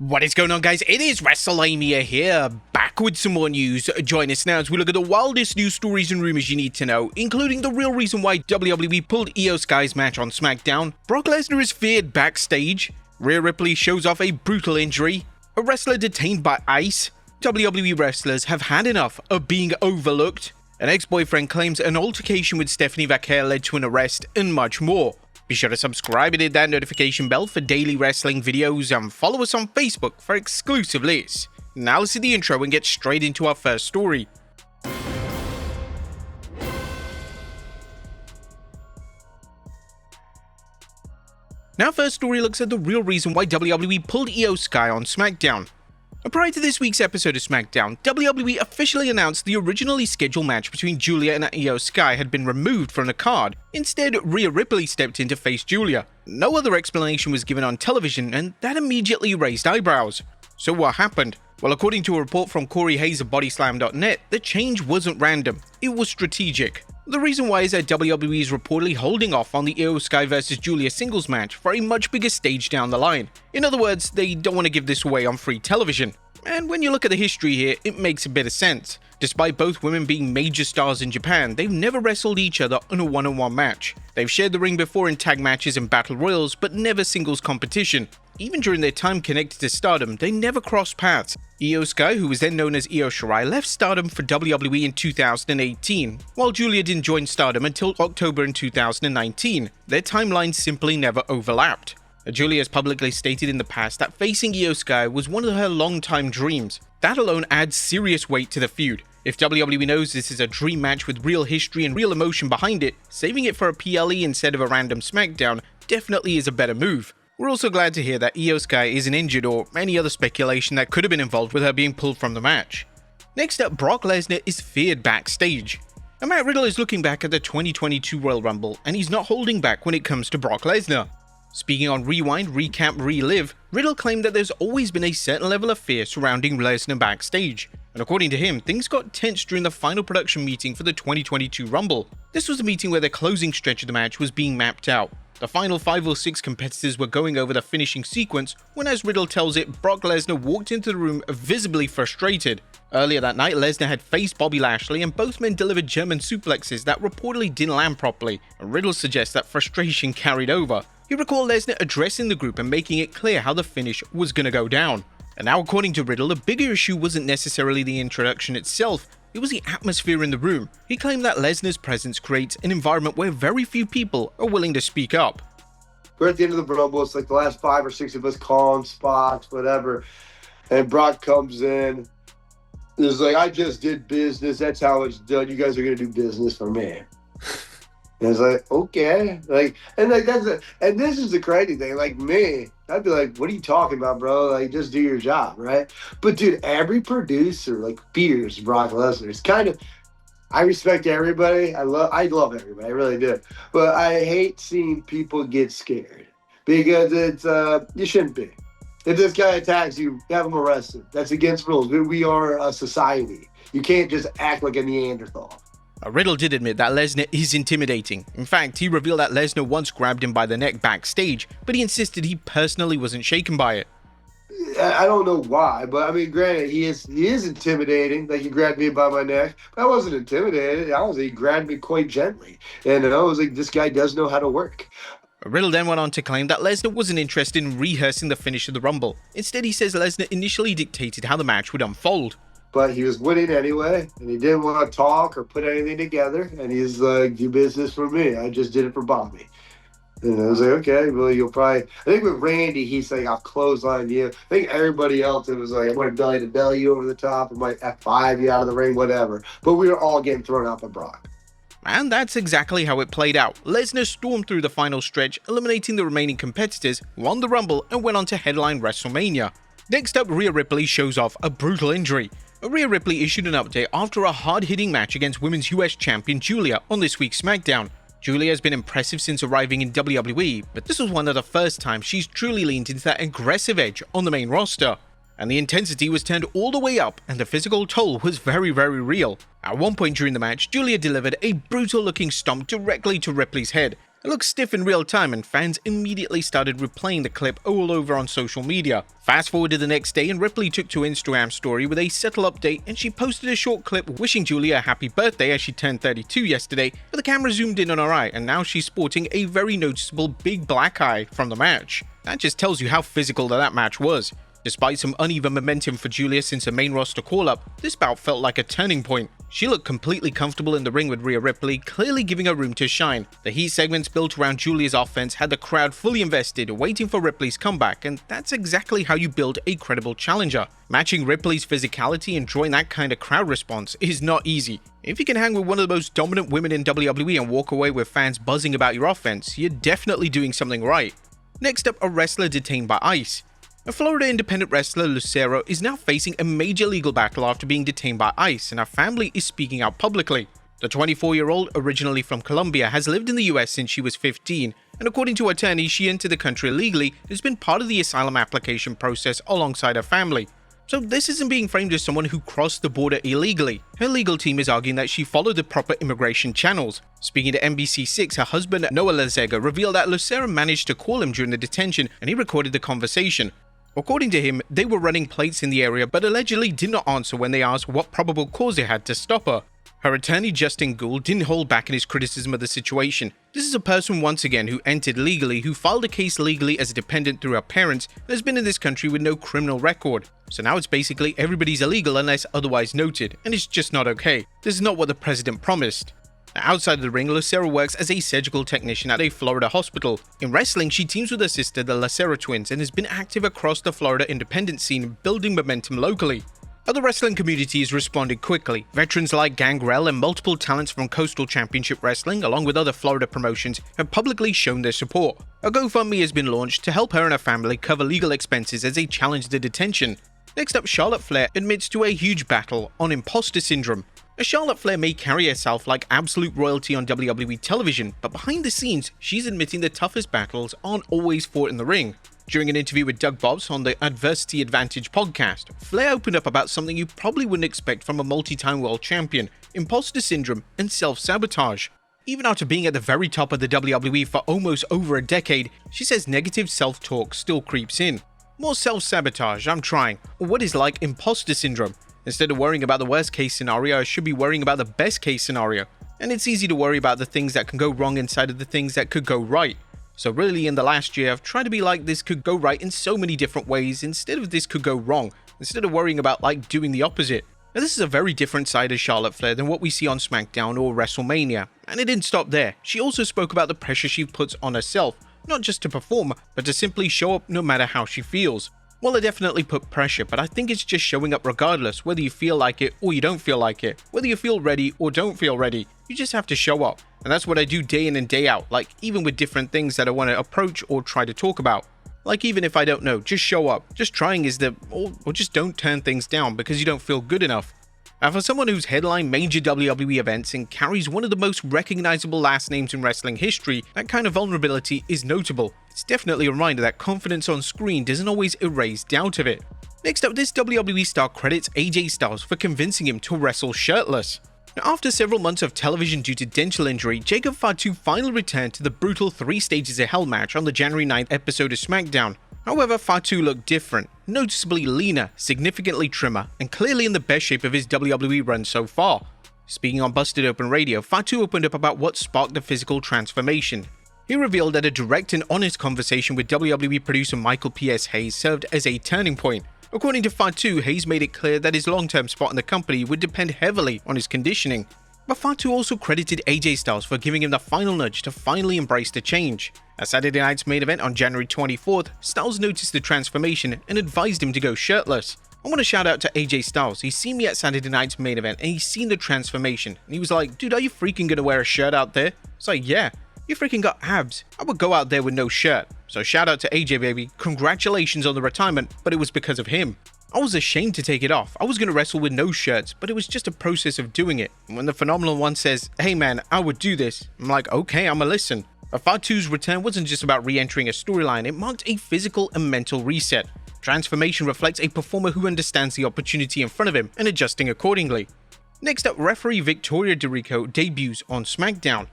What is going on, guys? It is Wrestlelamia here, back with some more news. Join us now as we look at the wildest news stories and rumors you need to know, including the real reason why WWE pulled IYO SKY's match on Smackdown, Brock Lesnar is feared backstage, Rhea Ripley shows off a brutal injury, a wrestler detained by ICE, WWE wrestlers have had enough of being overlooked, an ex-boyfriend claims an altercation with Stephanie Vaquer led to an arrest, and much more. Be sure to subscribe and hit that notification bell for daily wrestling videos and follow us on Facebook for exclusive lists. Now let's see the intro and get straight into our first story. Now, first story looks at the real reason why WWE pulled IYO SKY on Smackdown. Prior to this week's episode of Smackdown, WWE officially announced the originally scheduled match between Julia and IYO SKY had been removed from the card. Instead, Rhea Ripley stepped in to face Julia. No other explanation was given on television, and that immediately raised eyebrows. So what happened? Well, according to a report from Corey Hayes of Bodyslam.net, the change wasn't random, it was strategic. The reason why is that WWE is reportedly holding off on the IYO SKY vs Julia singles match for a much bigger stage down the line. In other words, they don't want to give this away on free television. And when you look at the history here, it makes a bit of sense. Despite both women being major stars in Japan, they've never wrestled each other in a one-on-one match. They've shared the ring before in tag matches and battle royals, but never singles competition. Even during their time connected to Stardom, they never crossed paths. IYO SKY, who was then known as Io Shirai, left Stardom for WWE in 2018, while Julia didn't join Stardom until October in 2019. Their timelines simply never overlapped. Julia has publicly stated in the past that facing IYO SKY was one of her long-time dreams. That alone adds serious weight to the feud. If WWE knows this is a dream match with real history and real emotion behind it, saving it for a PLE instead of a random Smackdown definitely is a better move. We're also glad to hear that IYO SKY isn't injured or any other speculation that could have been involved with her being pulled from the match. Next up, Brock Lesnar is feared backstage. Matt Riddle is looking back at the 2022 Royal Rumble, and he's not holding back when it comes to Brock Lesnar. Speaking on Rewind, Recap, Relive, Riddle claimed that there's always been a certain level of fear surrounding Lesnar backstage. And according to him, things got tense during the final production meeting for the 2022 Rumble. This was the meeting where the closing stretch of the match was being mapped out. The final 5 or 6 competitors were going over the finishing sequence when, as Riddle tells it, Brock Lesnar walked into the room visibly frustrated. Earlier that night, Lesnar had faced Bobby Lashley and both men delivered German suplexes that reportedly didn't land properly, and Riddle suggests that frustration carried over. You recall Lesnar addressing the group and making it clear how the finish was going to go down. And now, according to Riddle, the bigger issue wasn't necessarily the introduction itself, it was the atmosphere in the room. He claimed that Lesnar's presence creates an environment where very few people are willing to speak up. We're at the end of the Rumble, it's like the last 5 or 6 of us calm spots, whatever, and Brock comes in. It's like, I just did business, that's how it's done, you guys are going to do business for me. And it's like, okay, and this is the crazy thing. Like me, I'd be like, what are you talking about, bro? Like, just do your job, right? But dude, every producer fears Brock Lesnar. It's kind of, I respect everybody. I love everybody. I really do. But I hate seeing people get scared because it's you shouldn't be. If this guy attacks you, have him arrested. That's against rules. We are a society. You can't just act like a Neanderthal. Riddle did admit that Lesnar is intimidating. In fact, he revealed that Lesnar once grabbed him by the neck backstage, but he insisted he personally wasn't shaken by it. I don't know why, but I mean, granted, he is intimidating. Like, he grabbed me by my neck, but I wasn't intimidated. He grabbed me quite gently, and I was like, this guy does know how to work. Riddle then went on to claim that Lesnar wasn't interested in rehearsing the finish of the Rumble. Instead, he says Lesnar initially dictated how the match would unfold. But he was winning anyway, and he didn't want to talk or put anything together, and he's like, do business for me. I just did it for Bobby. And I was like, okay, well, you'll probably... I think with Randy, he's like, I'll clothesline you. I think everybody else, it was like, I might belly to belly you over the top, I might F5 you out of the ring, whatever. But we were all getting thrown out by Brock. And that's exactly how it played out. Lesnar stormed through the final stretch, eliminating the remaining competitors, won the Rumble, and went on to headline WrestleMania. Next up, Rhea Ripley shows off a brutal injury. Rhea Ripley issued an update after a hard-hitting match against Women's US Champion Julia on this week's Smackdown. Julia has been impressive since arriving in WWE, but this was one of the first times she's truly leaned into that aggressive edge on the main roster. And the intensity was turned all the way up, and the physical toll was very, very real. At one point during the match, Julia delivered a brutal-looking stomp directly to Ripley's head, It looked stiff in real time and fans immediately started replaying the clip all over on social media. Fast forward to the next day and Ripley took to Instagram story with a subtle update and she posted a short clip wishing Julia a happy birthday as she turned 32 yesterday, but the camera zoomed in on her eye and now she's sporting a very noticeable big black eye from the match. That just tells you how physical that match was. Despite some uneven momentum for Julia since her main roster call-up, this bout felt like a turning point. She looked completely comfortable in the ring with Rhea Ripley, clearly giving her room to shine. The heat segments built around Julia's offense had the crowd fully invested, waiting for Ripley's comeback, and that's exactly how you build a credible challenger. Matching Ripley's physicality and drawing that kind of crowd response is not easy. If you can hang with one of the most dominant women in WWE and walk away with fans buzzing about your offense, you're definitely doing something right. Next up, a wrestler detained by ICE. A Florida independent wrestler, Lucero, is now facing a major legal battle after being detained by ICE, and her family is speaking out publicly. The 24-year-old, originally from Colombia, has lived in the US since she was 15, and according to attorneys, she entered the country illegally and has been part of the asylum application process alongside her family. So this isn't being framed as someone who crossed the border illegally. Her legal team is arguing that she followed the proper immigration channels. Speaking to NBC6, her husband, Noah Lazega, revealed that Lucero managed to call him during the detention and he recorded the conversation. According to him, they were running plates in the area but allegedly did not answer when they asked what probable cause it had to stop her. Her attorney Justin Gould didn't hold back in his criticism of the situation. This is a person once again who entered legally, who filed a case legally as a dependent through her parents, and has been in this country with no criminal record. So now it's basically everybody's illegal unless otherwise noted, and it's just not okay. This is not what the president promised. Outside of the ring, Lucero works as a surgical technician at a Florida hospital. In wrestling, she teams with her sister, the Lucero twins, and has been active across the Florida independent scene, building momentum locally. Other wrestling communities responded quickly. Veterans like Gangrel and multiple talents from Coastal Championship Wrestling, along with other Florida promotions, have publicly shown their support. A GoFundMe has been launched to help her and her family cover legal expenses as they challenge the detention. Next up, Charlotte Flair admits to a huge battle on imposter syndrome. As Charlotte Flair may carry herself like absolute royalty on WWE television, but behind the scenes, she's admitting the toughest battles aren't always fought in the ring. During an interview with Doug Bobbs on the Adversity Advantage podcast, Flair opened up about something you probably wouldn't expect from a multi-time world champion: imposter syndrome and self-sabotage. Even after being at the very top of the WWE for almost over a decade, she says negative self-talk still creeps in. More self-sabotage, I'm trying. Or what is like imposter syndrome? Instead of worrying about the worst case scenario, I should be worrying about the best case scenario. And it's easy to worry about the things that can go wrong inside of the things that could go right. So really in the last year, I've tried to be like this could go right in so many different ways instead of this could go wrong, instead of worrying about like doing the opposite. Now this is a very different side of Charlotte Flair than what we see on Smackdown or Wrestlemania. And it didn't stop there. She also spoke about the pressure she puts on herself, not just to perform, but to simply show up no matter how she feels. Well, I definitely put pressure, but I think it's just showing up regardless, whether you feel like it or you don't feel like it, whether you feel ready or don't feel ready. You just have to show up. And that's what I do day in and day out, like even with different things that I want to approach or try to talk about. Like even if I don't know, just show up. Just trying is or just don't turn things down because you don't feel good enough. And for someone who's headlined major WWE events and carries one of the most recognizable last names in wrestling history, that kind of vulnerability is notable. It's definitely a reminder that confidence on screen doesn't always erase doubt of it. Next up, this WWE star credits AJ Styles for convincing him to wrestle shirtless. Now, after several months of television due to dental injury, Jacob Fatu finally returned to the brutal 3 Stages of Hell match on the January 9th episode of Smackdown. However, Fatu looked different, noticeably leaner, significantly trimmer, and clearly in the best shape of his WWE run so far. Speaking on Busted Open Radio, Fatu opened up about what sparked the physical transformation. He revealed that a direct and honest conversation with WWE producer Michael P.S. Hayes served as a turning point. According to Fatu, Hayes made it clear that his long-term spot in the company would depend heavily on his conditioning. But Fatu also credited AJ Styles for giving him the final nudge to finally embrace the change. At Saturday night's main event on January 24th, Styles noticed the transformation and advised him to go shirtless. I want to shout out to AJ Styles. He's seen me at Saturday night's main event and he's seen the transformation. And he was like, dude, are you freaking gonna wear a shirt out there? It's like, yeah, you freaking got abs. I would go out there with no shirt. So shout out to AJ, baby. Congratulations on the retirement, but it was because of him. I was ashamed to take it off. I was going to wrestle with no shirts, but it was just a process of doing it. And when the Phenomenal One says, hey man, I would do this, I'm like, okay, I'ma listen. But Fatu's return wasn't just about re-entering a storyline, it marked a physical and mental reset. Transformation reflects a performer who understands the opportunity in front of him and adjusting accordingly. Next up, referee Victoria DeRico debuts on Smackdown.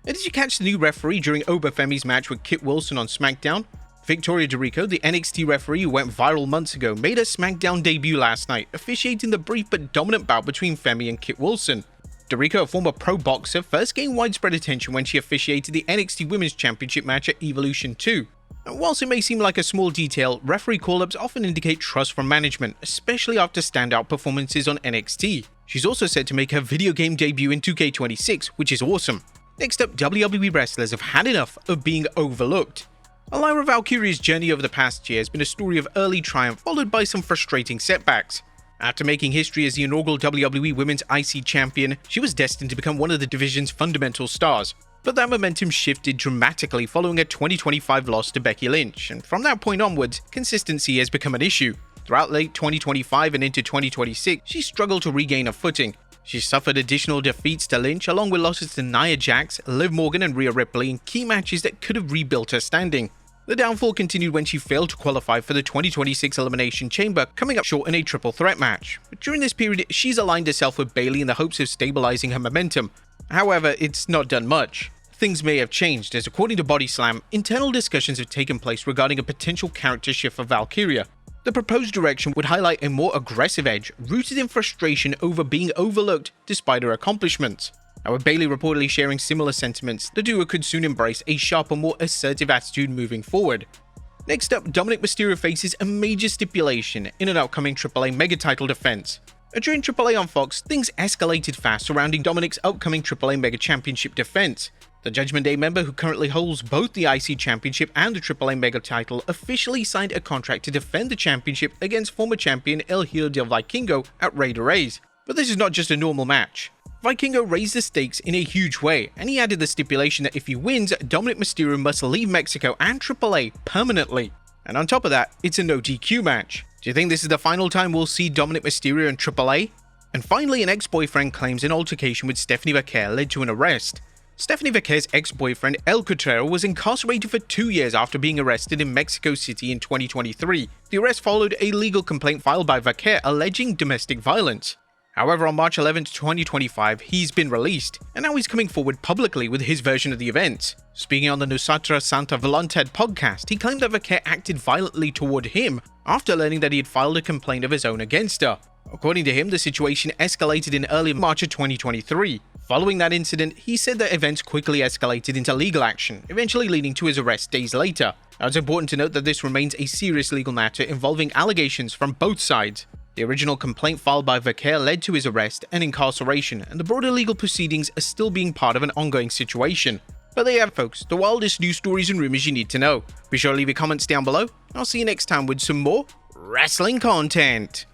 And did you catch the new referee during Obafemi's match with Kit Wilson on SmackDown? Victoria DeRico, the NXT referee who went viral months ago, made her SmackDown debut last night, officiating the brief but dominant bout between Femi and Kit Wilson. DeRico, a former pro boxer, first gained widespread attention when she officiated the NXT Women's Championship match at Evolution 2. And whilst it may seem like a small detail, referee call-ups often indicate trust from management, especially after standout performances on NXT. She's also set to make her video game debut in 2K26, which is awesome. Next up, WWE wrestlers have had enough of being overlooked. Lyra Valkyria's journey over the past year has been a story of early triumph followed by some frustrating setbacks. After making history as the inaugural WWE Women's IC champion, she was destined to become one of the division's fundamental stars. But that momentum shifted dramatically following a 2025 loss to Becky Lynch, and from that point onwards, consistency has become an issue. Throughout late 2025 and into 2026, she struggled to regain her footing. She suffered additional defeats to Lynch along with losses to Nia Jax, Liv Morgan and Rhea Ripley in key matches that could have rebuilt her standing. The downfall continued when she failed to qualify for the 2026 Elimination Chamber, coming up short in a triple threat match. But during this period, she's aligned herself with Bayley in the hopes of stabilizing her momentum. However, it's not done much. Things may have changed as, according to Body Slam, internal discussions have taken place regarding a potential character shift for Valkyria. The proposed direction would highlight a more aggressive edge, rooted in frustration over being overlooked despite her accomplishments. Now, with Bayley reportedly sharing similar sentiments, the duo could soon embrace a sharper, more assertive attitude moving forward. Next up, Dominik Mysterio faces a major stipulation in an upcoming AAA Mega title defense. During AAA on Fox, things escalated fast surrounding Dominik's upcoming AAA Mega Championship defense. The Judgment Day member, who currently holds both the IC Championship and the AAA Mega title, officially signed a contract to defend the championship against former champion El Hijo del Vikingo at Rey de Reyes. But this is not just a normal match. Vikingo raised the stakes in a huge way, and he added the stipulation that if he wins, Dominik Mysterio must leave Mexico and AAA permanently. And on top of that, it's a no DQ match. Do you think this is the final time we'll see Dominik Mysterio in AAA? And finally, an ex-boyfriend claims an altercation with Stephanie Vaquer led to an arrest. Stephanie Vaquer's ex-boyfriend El Cutrero was incarcerated for 2 years after being arrested in Mexico City in 2023. The arrest followed a legal complaint filed by Vaquer alleging domestic violence. However, on March 11, 2025, he's been released, and now he's coming forward publicly with his version of the events. Speaking on the Nosotros Santa Voluntad podcast, he claimed that Vaquer acted violently toward him after learning that he had filed a complaint of his own against her. According to him, the situation escalated in early March of 2023. Following that incident, he said that events quickly escalated into legal action, eventually leading to his arrest days later. Now, it's important to note that this remains a serious legal matter involving allegations from both sides. The original complaint filed by Vaquer led to his arrest and incarceration, and the broader legal proceedings are still being part of an ongoing situation. But there you have it, folks, the wildest news stories and rumors you need to know. Be sure to leave your comments down below, and I'll see you next time with some more wrestling content.